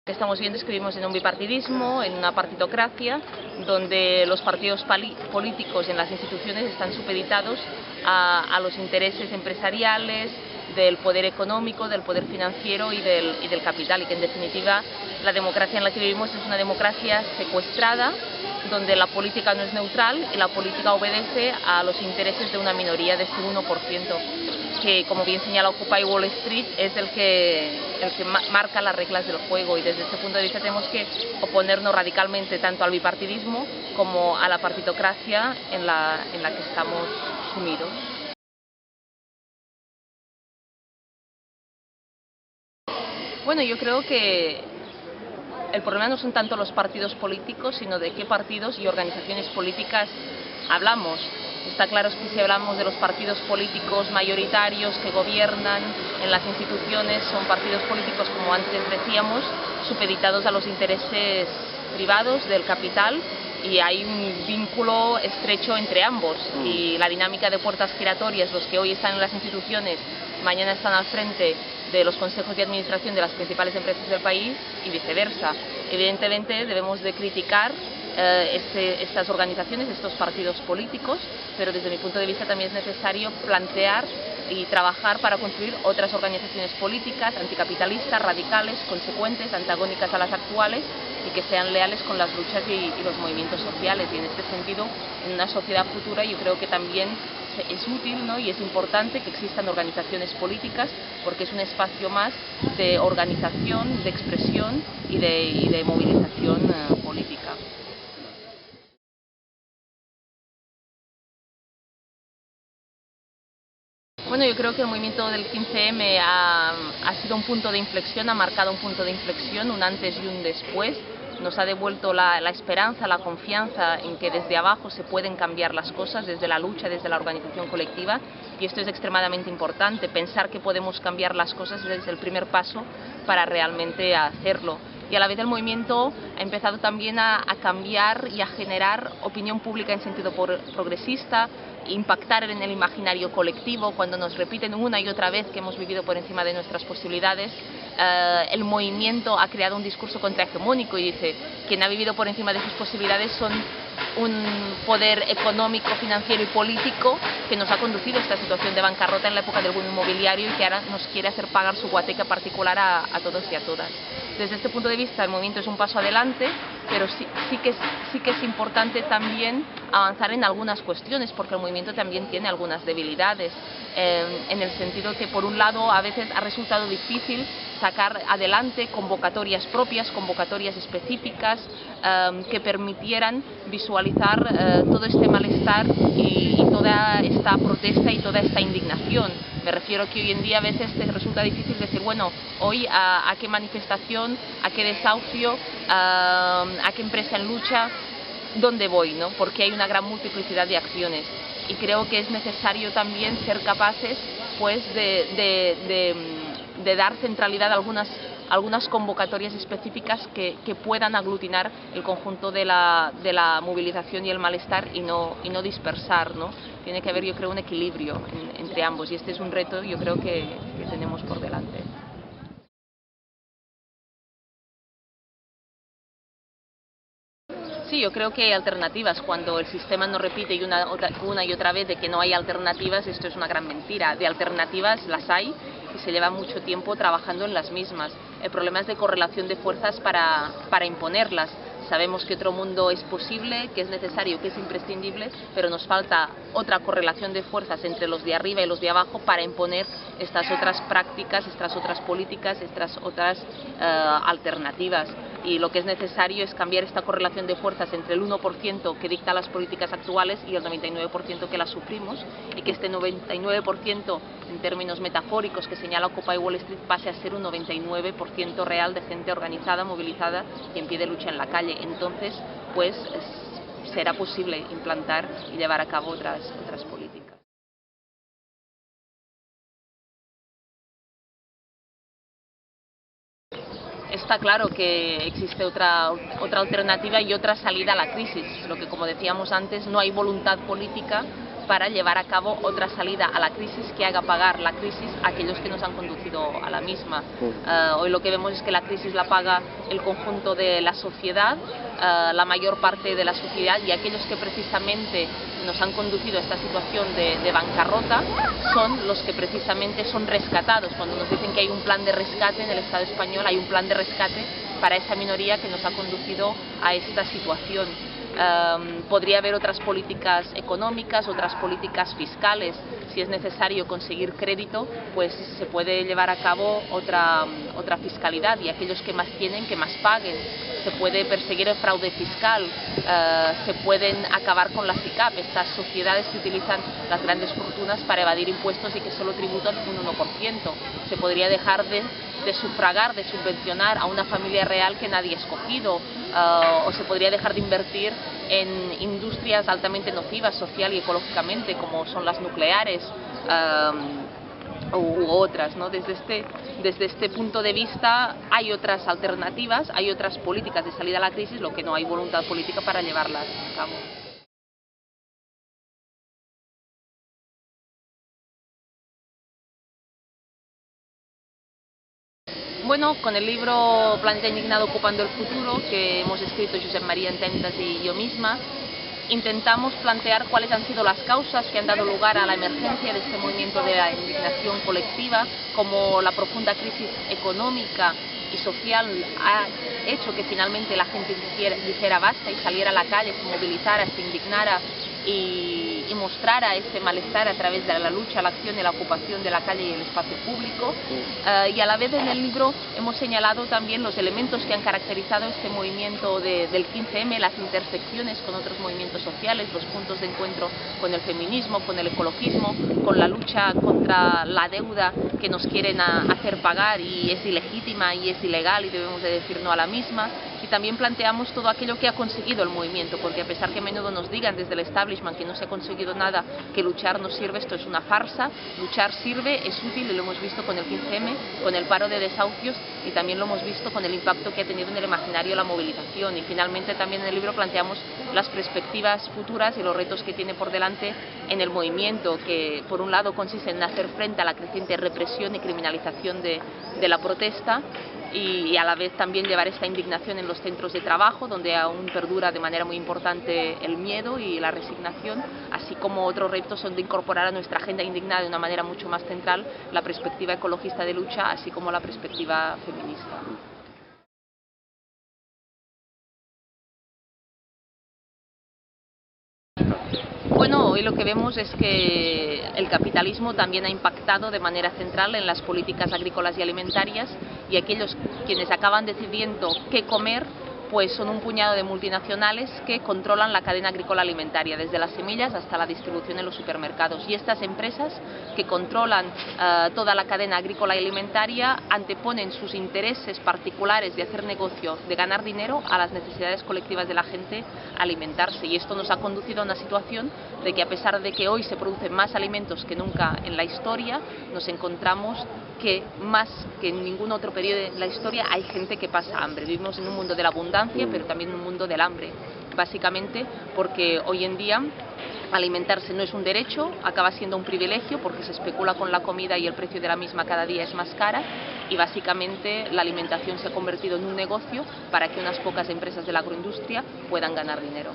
Lo que estamos viendo es que vivimos en un bipartidismo, en una partitocracia, donde los partidos políticos en las instituciones están supeditados a los intereses empresariales, del poder económico, del poder financiero y del capital, y que en definitiva la democracia en la que vivimos es una democracia secuestrada, donde la política no es neutral y la política obedece a los intereses de una minoría, de ese 1%, que, como bien señala Occupy Wall Street, es el que marca las reglas del juego, y desde este punto de vista tenemos que oponernos radicalmente tanto al bipartidismo como a la partitocracia en la que estamos sumidos. Bueno, yo creo que el problema no son tanto los partidos políticos, sino de qué partidos y organizaciones políticas hablamos. Está claro que si hablamos de los partidos políticos mayoritarios que gobiernan en las instituciones, son partidos políticos, como antes decíamos, supeditados a los intereses privados del capital, y hay un vínculo estrecho entre ambos, y la dinámica de puertas giratorias, los que hoy están en las instituciones, mañana están al frente de los consejos de administración de las principales empresas del país y viceversa. Evidentemente debemos de criticar estas organizaciones, estos partidos políticos, pero desde mi punto de vista también es necesario plantear y trabajar para construir otras organizaciones políticas anticapitalistas, radicales, consecuentes, antagónicas a las actuales, y que sean leales con las luchas y los movimientos sociales. Y en este sentido, en una sociedad futura, yo creo que también es útil, ¿no?, y es importante que existan organizaciones políticas, porque es un espacio más de organización, de expresión y de movilización política. Bueno, yo creo que el movimiento del 15M ha sido un punto de inflexión, ha marcado un punto de inflexión, un antes y un después. Nos ha devuelto la esperanza, la confianza en que desde abajo se pueden cambiar las cosas, desde la lucha, desde la organización colectiva, y esto es extremadamente importante. Pensar que podemos cambiar las cosas es el primer paso para realmente hacerlo. Y a la vez el movimiento ha empezado también a cambiar y a generar opinión pública en sentido progresista, impactar en el imaginario colectivo. Cuando nos repiten una y otra vez que hemos vivido por encima de nuestras posibilidades, el movimiento ha creado un discurso contrahegemónico y dice: quien ha vivido por encima de sus posibilidades son un poder económico, financiero y político que nos ha conducido a esta situación de bancarrota en la época del boom inmobiliario, y que ahora nos quiere hacer pagar su guateca particular a todos y a todas. Desde este punto de vista, el movimiento es un paso adelante, pero sí que es importante también avanzar en algunas cuestiones, porque el movimiento también tiene algunas debilidades, en el sentido que, por un lado, a veces ha resultado difícil sacar adelante convocatorias propias, convocatorias específicas, que permitieran visualizar todo este malestar y toda esta protesta y toda esta indignación. Me refiero a que hoy en día a veces te resulta difícil decir, bueno, hoy a qué manifestación, a qué desahucio, a qué empresa en lucha, dónde voy, ¿no? Porque hay una gran multiplicidad de acciones, y creo que es necesario también ser capaces, pues, de dar centralidad a algunas convocatorias específicas que puedan aglutinar el conjunto de la movilización y el malestar, y no dispersar, ¿no? Tiene que haber, yo creo, un equilibrio entre ambos, y este es un reto, yo creo, que tenemos por delante. Sí, yo creo que hay alternativas. Cuando el sistema nos repite una y otra vez de que no hay alternativas, esto es una gran mentira. De alternativas las hay, y se lleva mucho tiempo trabajando en las mismas. El problema es de correlación de fuerzas para imponerlas. Sabemos que otro mundo es posible, que es necesario, que es imprescindible, pero nos falta otra correlación de fuerzas entre los de arriba y los de abajo para imponer estas otras prácticas, estas otras políticas, estas otras alternativas. Y lo que es necesario es cambiar esta correlación de fuerzas entre el 1% que dicta las políticas actuales y el 99% que las sufrimos, y que este 99%, en términos metafóricos, que señala Occupy Wall Street, pase a ser un 99% real de gente organizada, movilizada y en pie de lucha en la calle. Entonces, pues, será posible implantar y llevar a cabo otras políticas. Está claro que existe otra alternativa y otra salida a la crisis. Lo que, como decíamos antes, no hay voluntad política, para llevar a cabo otra salida a la crisis que haga pagar la crisis a aquellos que nos han conducido a la misma. Hoy lo que vemos es que la crisis la paga el conjunto de la sociedad, la mayor parte de la sociedad, y aquellos que precisamente nos han conducido a esta situación de bancarrota son los que precisamente son rescatados. Cuando nos dicen que hay un plan de rescate en el Estado español, hay un plan de rescate para esa minoría que nos ha conducido a esta situación. Podría haber otras políticas económicas, otras políticas fiscales. Si es necesario conseguir crédito, pues se puede llevar a cabo otra fiscalidad, y aquellos que más tienen, que más paguen. Se puede perseguir el fraude fiscal, se pueden acabar con las ICAP, estas sociedades que utilizan las grandes fortunas para evadir impuestos y que solo tributan un 1%. Se podría dejar de sufragar, de subvencionar a una familia real que nadie ha escogido, o se podría dejar de invertir en industrias altamente nocivas social y ecológicamente, como son las nucleares u otras, ¿no? Desde este punto de vista hay otras alternativas, hay otras políticas de salida a la crisis, lo que no hay voluntad política para llevarlas a cabo. Bueno, con el libro Planeta Indignado ocupando el futuro, que hemos escrito Josep María Ententes y yo misma, intentamos plantear cuáles han sido las causas que han dado lugar a la emergencia de este movimiento de la indignación colectiva, como la profunda crisis económica y social ha hecho que finalmente la gente dijera basta y saliera a la calle, se movilizara, se indignara y mostrara ese malestar a través de la lucha, la acción y la ocupación de la calle y el espacio público. Y a la vez en el libro hemos señalado también los elementos que han caracterizado este movimiento del 15M, las intersecciones con otros movimientos sociales, los puntos de encuentro con el feminismo, con el ecologismo, con la lucha contra la deuda que nos quieren hacer pagar y es ilegítima y es ilegal y debemos de decir no a la misma. Y también planteamos todo aquello que ha conseguido el movimiento, porque a pesar que a menudo nos digan desde el establishment que no se ha conseguido nada, que luchar no sirve, esto es una farsa. Luchar sirve, es útil, y lo hemos visto con el 15M, con el paro de desahucios, y también lo hemos visto con el impacto que ha tenido en el imaginario la movilización. Y finalmente también en el libro planteamos las perspectivas futuras y los retos que tiene por delante en el movimiento, que por un lado consiste en hacer frente a la creciente represión y criminalización de la protesta, y a la vez también llevar esta indignación en los centros de trabajo, donde aún perdura de manera muy importante el miedo y la resignación, así como otros retos son de incorporar a nuestra agenda indignada de una manera mucho más central la perspectiva ecologista de lucha, así como la perspectiva feminista. Bueno, hoy lo que vemos es que el capitalismo también ha impactado de manera central en las políticas agrícolas y alimentarias, y aquellos quienes acaban decidiendo qué comer pues son un puñado de multinacionales que controlan la cadena agrícola alimentaria, desde las semillas hasta la distribución en los supermercados. Y estas empresas que controlan toda la cadena agrícola y alimentaria anteponen sus intereses particulares de hacer negocio, de ganar dinero, a las necesidades colectivas de la gente alimentarse. Y esto nos ha conducido a una situación de que, a pesar de que hoy se producen más alimentos que nunca en la historia, nos encontramos que más que en ningún otro periodo de la historia hay gente que pasa hambre. Vivimos en un mundo de la abundancia, pero también en un mundo del hambre, básicamente porque hoy en día alimentarse no es un derecho, acaba siendo un privilegio porque se especula con la comida y el precio de la misma cada día es más cara, y básicamente la alimentación se ha convertido en un negocio para que unas pocas empresas de la agroindustria puedan ganar dinero.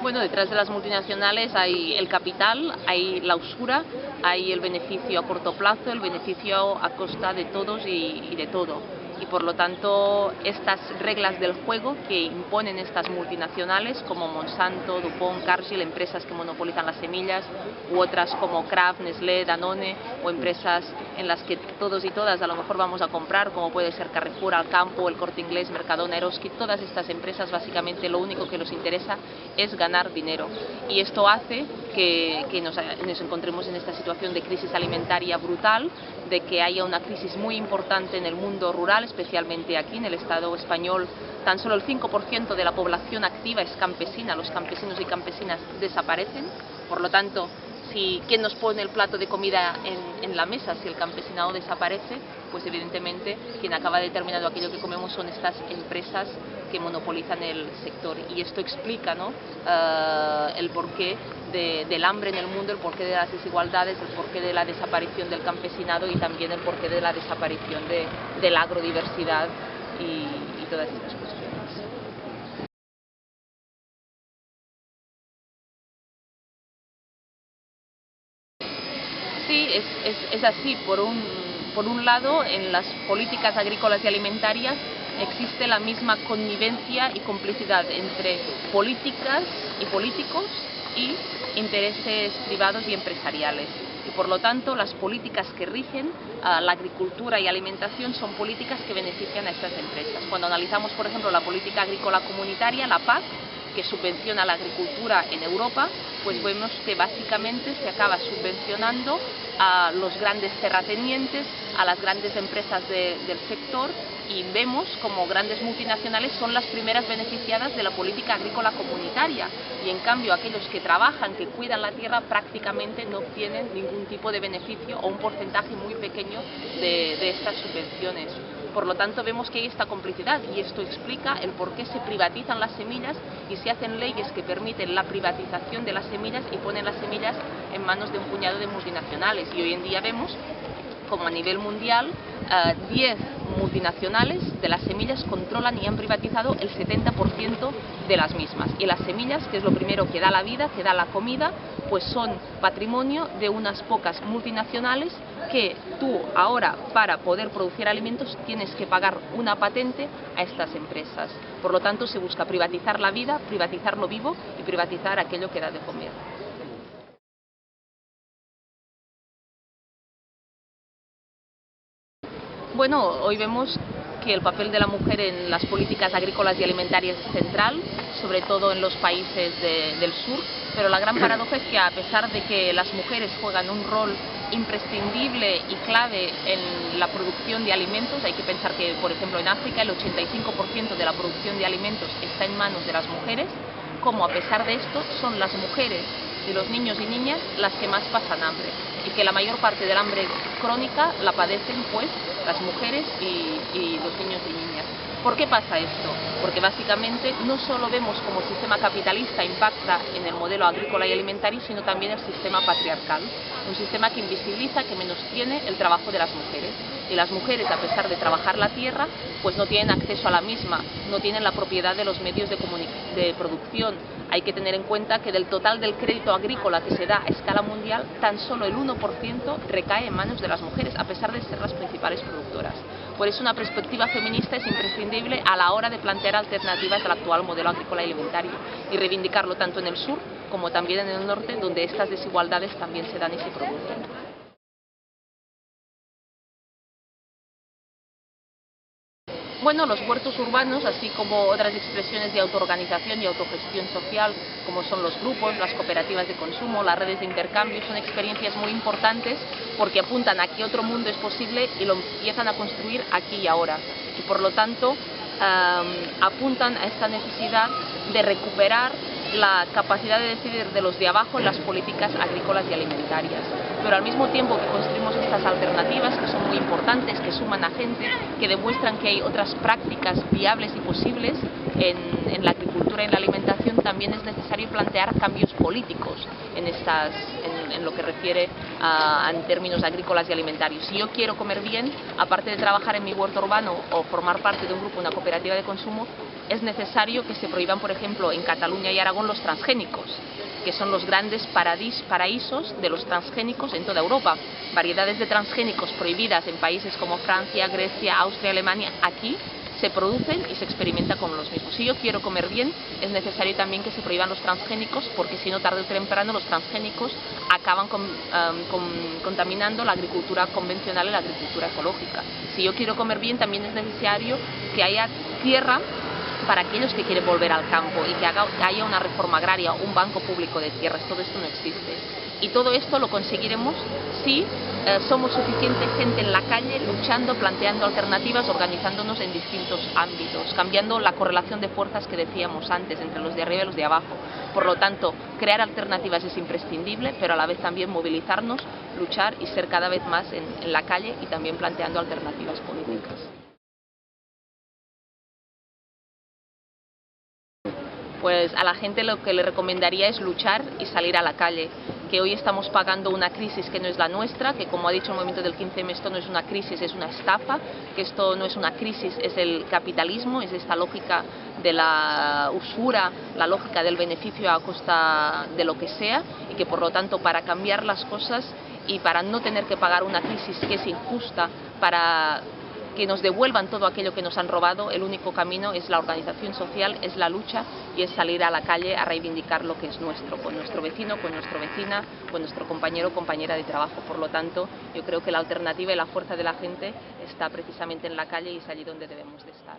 Bueno, detrás de las multinacionales hay el capital, hay la usura, hay el beneficio a corto plazo, el beneficio a costa de todos y de todo. Y por lo tanto, estas reglas del juego que imponen estas multinacionales como Monsanto, DuPont, Cargill, empresas que monopolizan las semillas, u otras como Kraft, Nestlé, Danone, o empresas en las que todos y todas a lo mejor vamos a comprar, como puede ser Carrefour, Alcampo, El Corte Inglés, Mercadona, Eroski. Todas estas empresas básicamente lo único que les interesa es ganar dinero, y esto hace que nos encontremos en esta situación de crisis alimentaria brutal, de que haya una crisis muy importante en el mundo rural, especialmente aquí en el Estado español. Tan solo el 5% de la población activa es campesina, los campesinos y campesinas desaparecen. Por lo tanto, ¿quién nos pone el plato de comida en la mesa si el campesinado desaparece? pues evidentemente quien acaba determinando aquello que comemos son estas empresas que monopolizan el sector. Y esto explica, ¿no?, el porqué del hambre en el mundo, el porqué de las desigualdades, el porqué de la desaparición del campesinado y también el porqué de la desaparición de la agrodiversidad y todas estas cuestiones. Sí, es así. Por un lado, en las políticas agrícolas y alimentarias existe la misma connivencia y complicidad entre políticas y políticos y intereses privados y empresariales. Y por lo tanto, las políticas que rigen la agricultura y alimentación son políticas que benefician a estas empresas. Cuando analizamos, por ejemplo, la política agrícola comunitaria, la PAC, que subvenciona la agricultura en Europa, pues vemos que básicamente se acaba subvencionando a los grandes terratenientes, a las grandes empresas del sector, y vemos como grandes multinacionales son las primeras beneficiadas de la política agrícola comunitaria, y en cambio aquellos que trabajan, que cuidan la tierra, prácticamente no obtienen ningún tipo de beneficio o un porcentaje muy pequeño de estas subvenciones. Por lo tanto, vemos que hay esta complicidad y esto explica el por qué se privatizan las semillas y se hacen leyes que permiten la privatización de las semillas y ponen las semillas en manos de un puñado de multinacionales. Y hoy en día vemos como a nivel mundial 10 multinacionales de las semillas controlan y han privatizado el 70% de las mismas. Y las semillas, que es lo primero que da la vida, que da la comida, pues son patrimonio de unas pocas multinacionales que tú ahora, para poder producir alimentos, tienes que pagar una patente a estas empresas. Por lo tanto, se busca privatizar la vida, privatizar lo vivo y privatizar aquello que da de comer. Bueno, hoy vemos que el papel de la mujer en las políticas agrícolas y alimentarias es central, sobre todo en los países del sur, pero la gran paradoja es que a pesar de que las mujeres juegan un rol imprescindible y clave en la producción de alimentos, hay que pensar que, por ejemplo, en África el 85% de la producción de alimentos está en manos de las mujeres, como a pesar de esto son las mujeres y los niños y niñas las que más pasan hambre, y que la mayor parte del hambre crónica la padecen pues las mujeres y los niños y niñas. ¿Por qué pasa esto? Porque básicamente no solo vemos cómo el sistema capitalista impacta en el modelo agrícola y alimentario, sino también el sistema patriarcal, un sistema que invisibiliza, que menostiene el trabajo de las mujeres. Y las mujeres, a pesar de trabajar la tierra, pues no tienen acceso a la misma, no tienen la propiedad de los medios de producción. Hay que tener en cuenta que del total del crédito agrícola que se da a escala mundial, tan solo el 1% recae en manos de las mujeres, a pesar de ser las principales productoras. Por eso una perspectiva feminista es imprescindible a la hora de plantear alternativas al actual modelo agrícola y alimentario y reivindicarlo tanto en el sur como también en el norte, donde estas desigualdades también se dan y se producen. Bueno, los huertos urbanos, así como otras expresiones de autoorganización y autogestión social, como son los grupos, las cooperativas de consumo, las redes de intercambio, son experiencias muy importantes porque apuntan a que otro mundo es posible y lo empiezan a construir aquí y ahora. Y por lo tanto, apuntan a esta necesidad de recuperar la capacidad de decidir de los de abajo en las políticas agrícolas y alimentarias. Pero al mismo tiempo que construimos estas alternativas, que son muy importantes, que suman a gente, que demuestran que hay otras prácticas viables y posibles en la agricultura y en la alimentación, también es necesario plantear cambios políticos en lo que refiere en términos agrícolas y alimentarios. Si yo quiero comer bien, aparte de trabajar en mi huerto urbano o formar parte de un grupo, una cooperativa de consumo, es necesario que se prohíban, por ejemplo, en Cataluña y Aragón los transgénicos, que son los grandes paraísos de los transgénicos en toda Europa. Variedades de transgénicos prohibidas en países como Francia, Grecia, Austria, Alemania. Aquí se producen y se experimenta con los mismos. Si yo quiero comer bien, es necesario también que se prohíban los transgénicos, porque si no, tarde o temprano los transgénicos acaban contaminando la agricultura convencional y la agricultura ecológica. Si yo quiero comer bien, también es necesario que haya tierra para aquellos que quieren volver al campo y que haya una reforma agraria, un banco público de tierras. Todo esto no existe. Y todo esto lo conseguiremos si somos suficiente gente en la calle luchando, planteando alternativas, organizándonos en distintos ámbitos, cambiando la correlación de fuerzas que decíamos antes entre los de arriba y los de abajo. Por lo tanto, crear alternativas es imprescindible, pero a la vez también movilizarnos, luchar y ser cada vez más en la calle y también planteando alternativas políticas. Pues a la gente lo que le recomendaría es luchar y salir a la calle, que hoy estamos pagando una crisis que no es la nuestra, que como ha dicho el movimiento del 15M, esto no es una crisis, es una estafa, que esto no es una crisis, es el capitalismo, es esta lógica de la usura, la lógica del beneficio a costa de lo que sea, y que por lo tanto para cambiar las cosas y para no tener que pagar una crisis que es injusta, para que nos devuelvan todo aquello que nos han robado, el único camino es la organización social, es la lucha y es salir a la calle a reivindicar lo que es nuestro, con nuestro vecino, con nuestra vecina, con nuestro compañero o compañera de trabajo. Por lo tanto, yo creo que la alternativa y la fuerza de la gente está precisamente en la calle y es allí donde debemos de estar.